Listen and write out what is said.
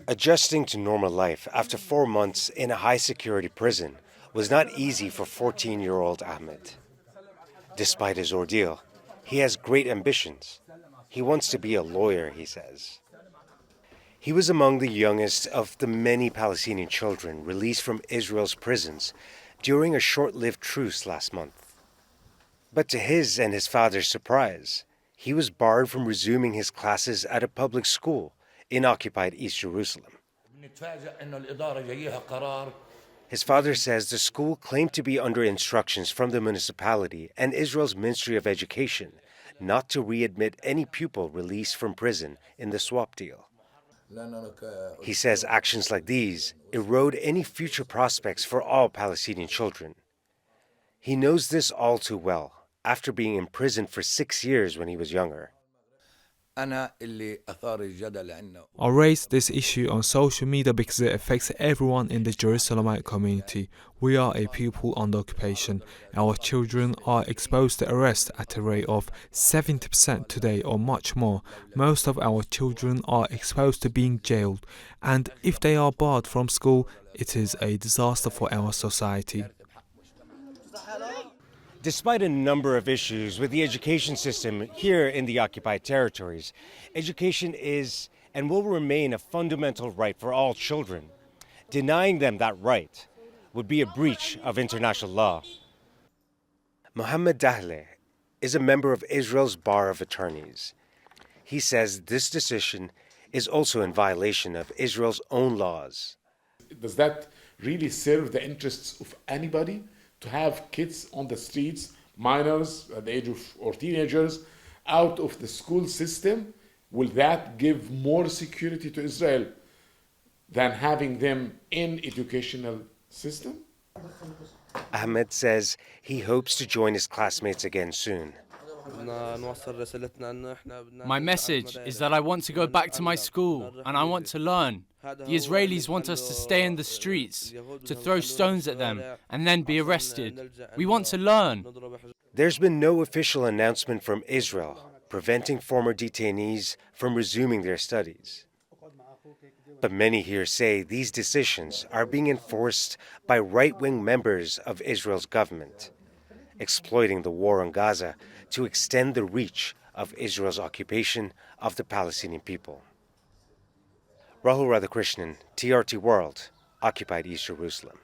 Adjusting to normal life after 4 months in a high-security prison was not easy for 14-year-old Ahmed. Despite his ordeal, he has great ambitions. He wants to be a lawyer, he says. He was among the youngest of the many Palestinian children released from Israel's prisons during a short-lived truce last month. But to his and his father's surprise, he was barred from resuming his classes at a public school in occupied East Jerusalem. His father says the school claimed to be under instructions from the municipality and Israel's Ministry of Education not to readmit any pupil released from prison in the swap deal. He says actions like these erode any future prospects for all Palestinian children. He knows this all too well after being imprisoned for 6 years when he was younger. I raised this issue on social media because it affects everyone in the Jerusalemite community. We are a people under occupation. Our children are exposed to arrest at a rate of 70% today or much more. Most of our children are exposed to being jailed, and if they are barred from school, it is a disaster for our society. Despite a number of issues with the education system here in the occupied territories, education is and will remain a fundamental right for all children. Denying them that right would be a breach of international law. Mohammed Dahle is a member of Israel's Bar of Attorneys. He says this decision is also in violation of Israel's own laws. Does that really serve the interests of anybody? To have kids on the streets, minors at the age of, or teenagers, out of the school system, will that give more security to Israel than having them in educational system? Ahmed says he hopes to join his classmates again soon. My message is that I want to go back to my school and I want to learn. The Israelis want us to stay in the streets, to throw stones at them and then be arrested. We want to learn. There's been no official announcement from Israel preventing former detainees from resuming their studies. But many here say these decisions are being enforced by right-wing members of Israel's government, exploiting the war on Gaza to extend the reach of Israel's occupation of the Palestinian people. Rahul Radhakrishnan, TRT World, occupied East Jerusalem.